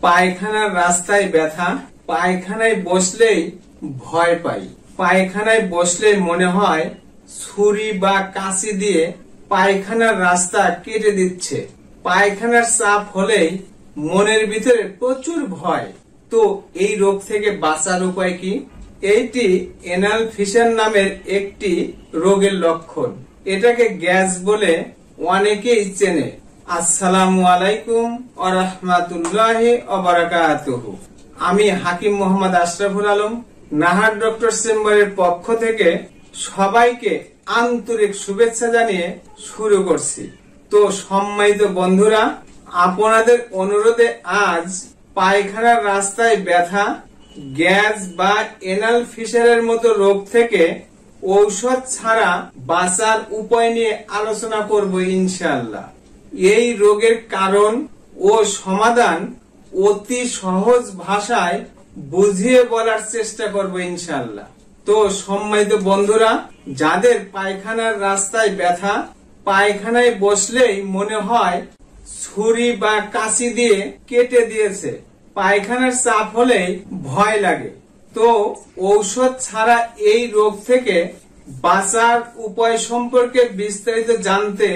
পায়খানার রাস্তায় ব্যথা, পায়খানায় বসলেই ভয় পাই, পায়খানায় বসলেই মনে হয় ছুরি বা কাঁচি দিয়ে পায়খানার রাস্তা কেটে দিচ্ছে, পায়খানার চাপ হলেই মনের ভিতরে প্রচুর ভয়। তো এই রোগ থেকে বাঁচার উপায় কি? এইটি এনাল ফিসার নামের একটি রোগের লক্ষণ। এটাকে গ্যাস বলে অনেকেই চেনে। আসসালামু আলাইকুম ওয়া রাহমাতুল্লাহি ওয়া বারাকাতুহু। আমি হাকিম মোহাম্মদ আশরাফুল আলম, নাহার ডক্টর চেম্বারের পক্ষ থেকে সবাইকে আন্তরিক শুভেচ্ছা জানিয়ে শুরু করছি। তো সম্মানিত বন্ধুরা, আপনাদের অনুরোধে আজ পায়খানার রাস্তায় ব্যথা, গ্যাস বা এনাল ফিসারের মতো রোগ থেকে ঔষধ ছাড়া বাঁচার উপায় নিয়ে আলোচনা করব ইনশাআল্লাহ। এই রোগের কারণ ও সমাধান অতি সহজ ভাষায় বুঝিয়ে বলার চেষ্টা করব ইনশাআল্লাহ। তো সম্মানিত বন্ধুরা, যাদের পায়খানার রাস্তায় ব্যথা, পায়খানায় বসলেই মনে হয় ছুরি বা কাঁচি দিয়ে কেটে দিয়েছে, পায়খানার চাপ হলেই ভয় লাগে, তো ঔষধ ছাড়া এই রোগ থেকে বাঁচার উপায় সম্পর্কে বিস্তারিত জানতে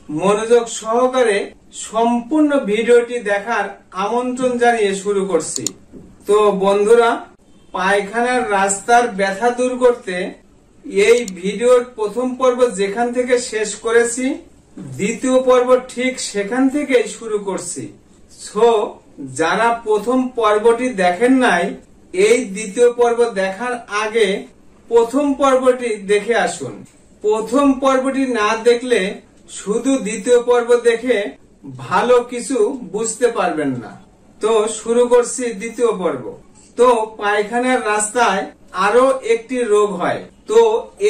মনোযোগ সহকারে সম্পূর্ণ ভিডিওটি দেখার আমন্ত্রণ জানিয়ে শুরু করছি। তো বন্ধুরা, পায়খানার রাস্তার ব্যথা দূর করতে এই ভিডিওর প্রথম পর্ব যেখান থেকে শেষ করেছি, দ্বিতীয় পর্ব ঠিক সেখান থেকেই শুরু করছি। সো যারা প্রথম পর্বটি দেখেন নাই, এই দ্বিতীয় পর্ব দেখার আগে প্রথম পর্বটি দেখে আসুন। প্রথম পর্বটি না দেখলে শুধু দ্বিতীয় পর্ব দেখে ভালো কিছু বুঝতে পারবেন না। তো শুরু করছি দ্বিতীয় পর্ব। তো পায়খানার রাস্তায় আরো একটি রোগ হয়, তো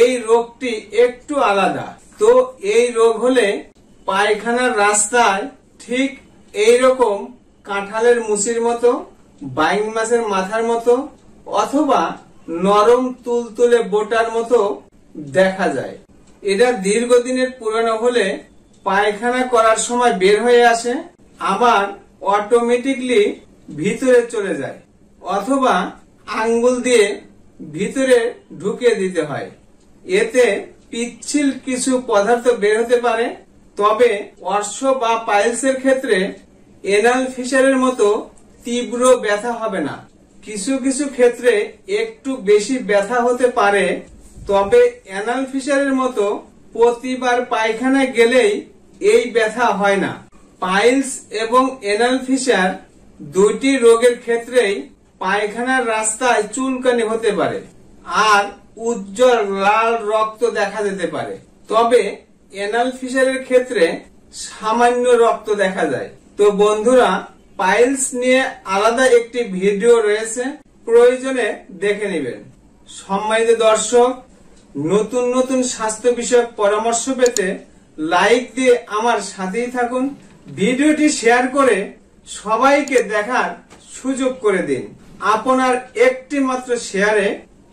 এই রোগটি একটু আলাদা। তো এই রোগ হলে পায়খানার রাস্তায় ঠিক এইরকম কাঁঠালের মুচির মতো, বাইং মাছের মাথার মতো অথবা নরম তুলতুলে বোটার মতো দেখা যায়। এটা দীর্ঘদিনের পুরানো হলে পায়খানা করার সময় বের হয়ে আসে, আবার অটোমেটিকলি ভিতরে চলে যায়, অথবা আঙ্গুল দিয়ে ভিতরে ঢুকিয়ে দিতে হয়। এতে পিচ্ছিল কিছু পদার্থ বের হতে পারে, তবে অর্শ বা পাইলসের ক্ষেত্রে এনাল ফিসারের মতো তীব্র ব্যথা হবে না। কিছু কিছু ক্ষেত্রে একটু বেশি ব্যথা হতে পারে, তবে এনাল ফিসারের মতো প্রতিবার পায়খানায় গেলেই এই ব্যথা হয় না। পাইলস এবং এনাল ফিসার দুইটি রোগের ক্ষেত্রেই পায়খানার রাস্তায় চুলকানি হতে পারে আর উজ্জ্বল লাল রক্ত দেখা যেতে পারে, তবে এনাল ফিসারের ক্ষেত্রে সামান্য রক্ত দেখা যায়। তো বন্ধুরা, পাইলস নিয়ে আলাদা একটি ভিডিও রয়েছে, প্রয়োজনে দেখে নেবেন। সম্মানিত দর্শক, নতুন নতুন স্বাস্থ্য বিষয়ক পরামর্শ পেতে লাইক দিয়ে আমার সাথেই থাকুন, ভিডিওটি শেয়ার করে সবাইকে দেখার সুযোগ করে দিন। আপনার একটি মাত্র শেয়ারে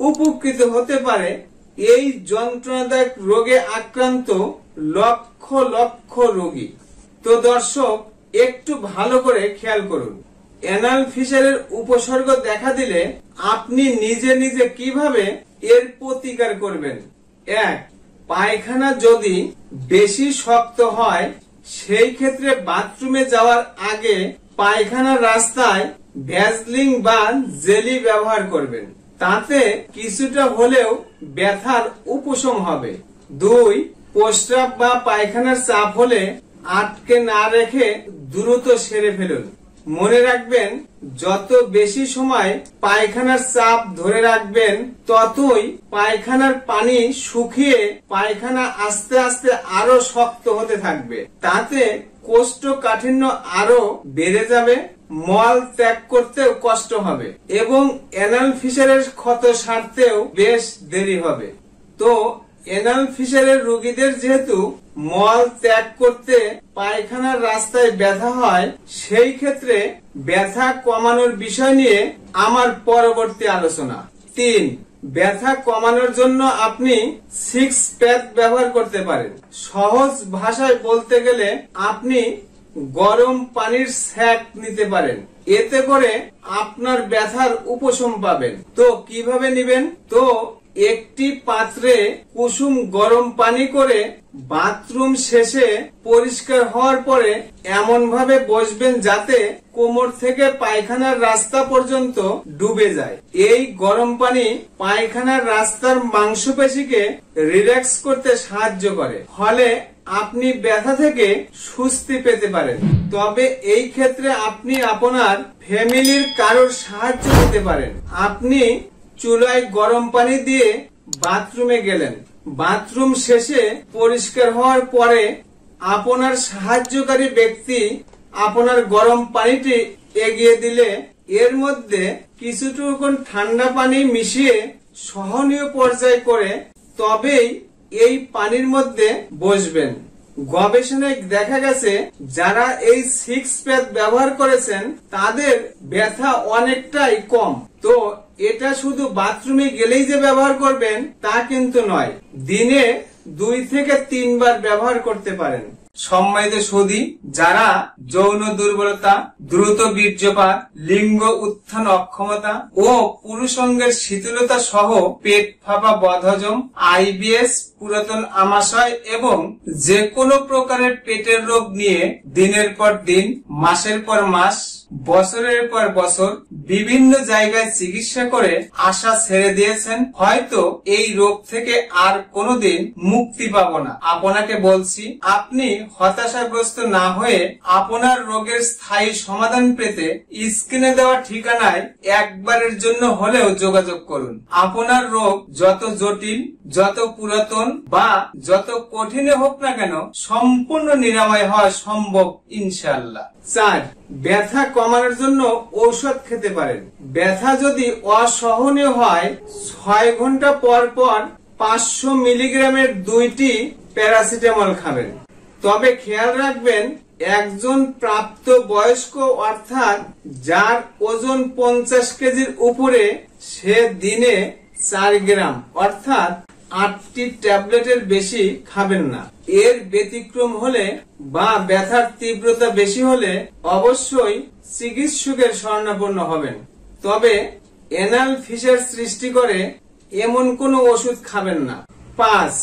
উপকৃত হতে পারে এই যন্ত্রণাদায়ক রোগে আক্রান্ত লক্ষ লক্ষ রোগী। তো দর্শক, একটু ভালো করে খেয়াল করুন, এনাল ফিসারের উপসর্গ দেখা দিলে আপনি নিজে নিজে কিভাবে এর প্রতিকার করবেন। 1. পায়খানা যদি বেশি শক্ত হয়, সেই ক্ষেত্রে বাথরুমে যাওয়ার আগে পায়খানার রাস্তায় ভ্যাসলিন বা জেলি ব্যবহার করবেন, তাতে কিছুটা হলেও ব্যথার উপশম হবে। 2. প্রস্রাব বা পায়খানার চাপ হলে আটকে না রেখে দ্রুত সেরে ফেলুন। মনে রাখবেন, যত বেশি সময় পায়খানার চাপ ধরে রাখবেন, ততই পায়খানার পানি শুকিয়ে পায়খানা আস্তে আস্তে আরো শক্ত হতে থাকবে, তাতে কোষ্ঠকাঠিন্য আরো বেড়ে যাবে, মল ত্যাগ করতেও কষ্ট হবে এবং এনাল ফিসারের ক্ষত সারতেও বেশ দেরি হবে। তো এনাল ফিসারের রোগীদের যেহেতু মল ত্যাগ করতে পায়খানার রাস্তায় ব্যথা হয়, সেই ক্ষেত্রে ব্যথা কমানোর বিষয় নিয়ে আমার পরবর্তী আলোচনা। 3. ব্যথা কমানোর জন্য আপনি 6 প্যাক ব্যবহার করতে পারেন। সহজ ভাষায় বলতে গেলে আপনি গরম পানির সেক নিতে পারেন। এতে করে আপনার ব্যথার উপশম পাবেন। তো কিভাবে নেবেন? তো একটি পাত্রে কুসুম গরম পানি করে বাথরুম শেষে পরিষ্কার হওয়ার পরে এমন ভাবে বসবেন যাতে কোমর থেকে পায়খানার রাস্তা পর্যন্ত ডুবে যায়। এই গরম পানি পায়খানার রাস্তার মাংসপেশিকে রিল্যাক্স করতে সাহায্য করে, ফলে আপনি ব্যথা থেকে স্বস্তি পেতে পারেন। তবে এই ক্ষেত্রে আপনি আপনার ফ্যামিলির কারোর সাহায্য নিতে পারেন। আপনি চুলায় গরম পানি দিয়ে বাথরুমে গেলেন, বাথরুম শেষে পরিষ্কার হওয়ার পরে আপনার সাহায্যকারী ব্যক্তি আপনার গরম পানিটি এগিয়ে দিলে এর মধ্যে কিছুটুকু ঠান্ডা পানি মিশিয়ে সহনীয় পর্যায় করে তবেই এই পানির মধ্যে বসবেন। গবেষণায় দেখা গেছে যারা এই 6 প্যাক ব্যবহার করেছেন তাদের ব্যথা অনেকটাই কম। তো এটা শুধু বাথরুমে গেলেই যে ব্যবহার করবেন তা কিন্তু নয়, দিনে 2 থেকে 3 বার ব্যবহার করতে পারেন। সম্মানিত সুধী, যারা যৌন দুর্বলতা, দ্রুত বীর্যপাত, লিঙ্গ উত্থান অক্ষমতা ও পুরুষাঙ্গের শিথিলতা সহ পেট ফাঁপা, বদহজম, আইবিএস, পুরাতন আমাশয় এবং যে কোনো প্রকারের পেটের রোগ নিয়ে দিনের পর দিন, মাসের পর মাস, বছরের পর বছর বিভিন্ন জায়গায় চিকিৎসা করে আশা ছেড়ে দিয়েছেন, হয়তো এই রোগ থেকে আর কোনোদিন মুক্তি পাবো না, আপনাকে বলছি আপনি হতাশাগ্রস্ত না হয়ে আপনার রোগের স্থায়ী সমাধান পেতে স্ক্রিনে দেওয়া ঠিকানায় একবারের জন্য হলেও যোগাযোগ করুন। আপনার রোগ যত জটিল, যত পুরাতন বা যত কঠিন হোক না কেন সম্পূর্ণ নিরাময় হওয়া সম্ভব ইনশাআল্লাহ। 4. ব্যথা কমানোর জন্য ঔষধ খেতে পারেন। ব্যথা যদি অসহনীয় হয় 6 ঘন্টা পর পর 500 মিলিগ্রামের 2টি প্যারাসিটামল খাবেন। তবে খেয়াল রাখবেন একজন প্রাপ্ত বয়স্ক অর্থাৎ যার ওজন 50 কেজির উপরে সে দিনে 4 গ্রাম অর্থাৎ 8টি ট্যাবলেটের বেশি খাবেন না। এর ব্যতিক্রম হলে বা ব্যথার তীব্রতা বেশি হলে অবশ্যই চিকিৎসকের শরণাপন্ন হবেন। তবে এনাল ফিসার সৃষ্টি করে এমন কোনো ওষুধ খাবেন না। 5.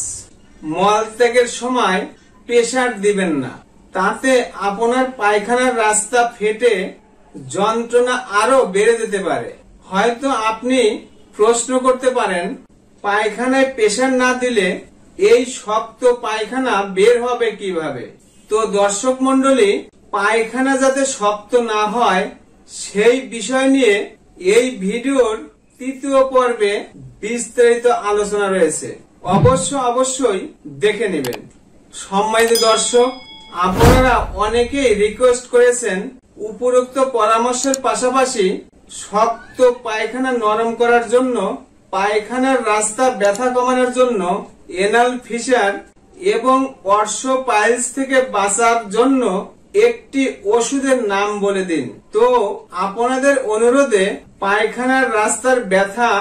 মলত্যাগের সময় প্রেসার দিবেন না, তাতে আপনার পায়খানার রাস্তা ফেটে যন্ত্রণা আরো বেড়ে যেতে পারে। হয়তো আপনি প্রশ্ন করতে পারেন পায়খানায় প্রেসার না দিলে এই শক্ত পায়খানা বের হবে কিভাবে? তো দর্শক মন্ডলী, পায়খানা যাতে শক্ত না হয় সেই বিষয় নিয়ে এই ভিডিওর 3য় পর্বে বিস্তারিত আলোচনা রয়েছে, অবশ্যই দেখে নেবেন। সম্মানিত দর্শক, আপনারা অনেকেই রিকোয়েস্ট করেছেন উপরোক্ত পরামর্শের পাশাপাশি শক্ত পায়খানা নরম করার জন্য, পায়খানার রাস্তা ব্যথা কমানোর জন্য, এনাল ফিসার এবং অর্শো পাইলস থেকে বাঁচার জন্য একটি ওষুধের নাম বলে দিন। তো আপনাদের অনুরোধে পায়খানার রাস্তার ব্যথা,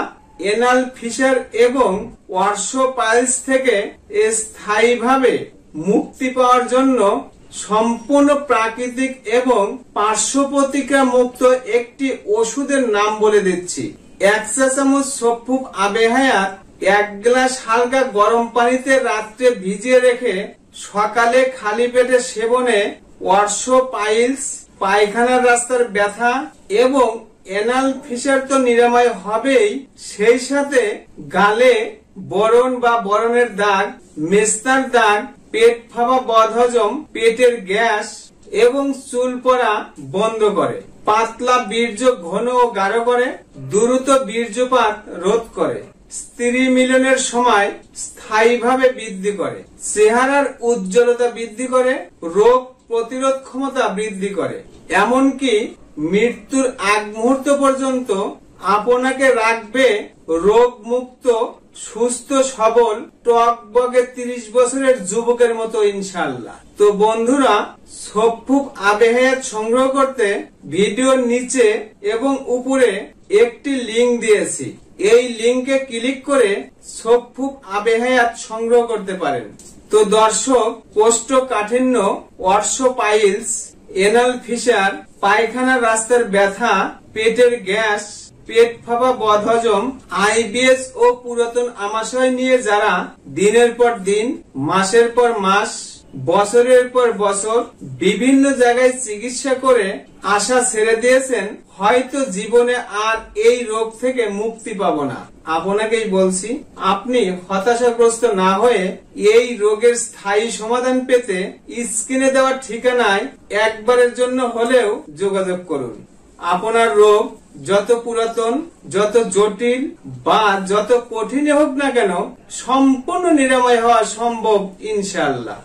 এনাল ফিসার এবং অর্শো পাইলস থেকে স্থায়ীভাবে মুক্তি পাওয়ার জন্য সম্পূর্ণ প্রাকৃতিক এবং পার্শ্ব প্রতিক্রিয়া মুক্ত একটি ওষুধের নাম বলে দিচ্ছি। 1 চা চামচ সফুক আবে হায়াত 1 গ্লাস হালকা গরম পানিতে রাত্রে ভিজিয়ে রেখে সকালে খালি পেটে সেবনে অর্শো পাইলস, পায়খানার রাস্তার ব্যথা এবং এনাল ফিসার তো নিরাময় হবেই, সেই সাথে গালে বরণ বা বরণের দাগ, মেস্তার দাগ, পেট ফাঁপা, বদহজম, পেটের গ্যাস এবং চুল পড়া বন্ধ করে, পাতলা বীর্য ঘন ও গাঢ় করে, দ্রুত বীর্যপাত রোধ করে, স্ত্রী মিলনের সময় স্থায়ীভাবে বৃদ্ধি করে, চেহারার উজ্জ্বলতা বৃদ্ধি করে, রোগ প্রতিরোধ ক্ষমতা বৃদ্ধি করে, এমনকি মৃত্যুর আগ মুহূর্ত পর্যন্ত আপনাকে রাখবে রোগ মুক্ত, সুস্থ, সবল, টকবগে 30 বছরের যুবকের মতো ইনশাআল্লাহ। তো বন্ধুরা, সফুক আবে হায়াত সংগ্রহ করতে ভিডিওর নিচে এবং উপরে একটি লিংক দিয়েছি, এই লিংকে ক্লিক করে সফুক আবে হায়াত সংগ্রহ করতে পারেন। তো দর্শক, কোষ্ঠকাঠিন্য, অর্শো পাইলস এনাল ফিসার, পায়খানা রাস্তার ব্যথা, পেটের গ্যাস, পেট ফাঁপা, বদহজম, আইবিএস ও পুরাতন আমাশয় নিয়ে যারা দিনের পর দিন, মাসের পর মাস, বছরের পর বছর বিভিন্ন জায়গায় চিকিৎসা করে আশা ছেড়ে দিয়েছেন, হয়তো জীবনে আর এই রোগ থেকে মুক্তি পাবো না, আপনাকেই বলছি, আপনি হতাশাগ্রস্ত না হয়ে এই রোগের স্থায়ী সমাধান পেতে স্ক্রিনে দেওয়া ঠিকানায় একবারের জন্য হলেও যোগাযোগ করুন। আপনার রোগ যত পুরাতন, যত জটিল বা যত কঠিন হোক না কেন, সম্পূর্ণ নিরাময় হওয়া সম্ভব ইনশাআল্লাহ।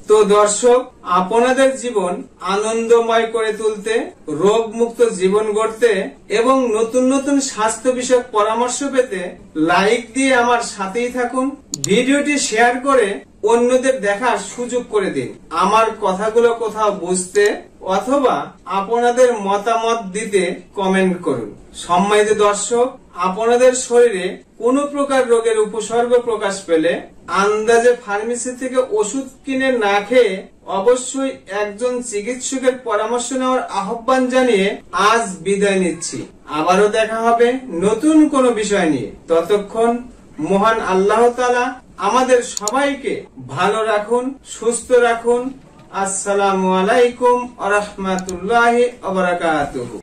তো দর্শক, আপনাদের জীবন আনন্দময় করে তুলতে, রোগ মুক্ত জীবন গড়তে এবং নতুন নতুন স্বাস্থ্য বিষয়ক পরামর্শ পেতে লাইক দিয়ে আমার সাথেই থাকুন। ভিডিওটি শেয়ার করে অন্যদের দেখার সুযোগ করে দিন। আমার কথাগুলো কোথাও বুঝতে অথবা আপনাদের মতামত দিতে কমেন্ট করুন। সম্মানিত দর্শক, আপনাদের শরীরে কোনো প্রকার রোগের উপসর্গ প্রকাশ পেলে আন্দাজে ফার্মেসি থেকে ওষুধ কিনে না খেয়ে অবশ্যই একজন চিকিৎসকের পরামর্শ নেওয়ার আহ্বান জানিয়ে আজ বিদায় নিচ্ছি। আবারও দেখা হবে নতুন কোনো বিষয় নিয়ে। ততক্ষণ মহান আল্লাহ তাআলা আমাদের সবাইকে ভালো রাখুন, সুস্থ রাখুন। আসসালামু আলাইকুম ওয়া রাহমাতুল্লাহি ওয়া বারাকাতুহু।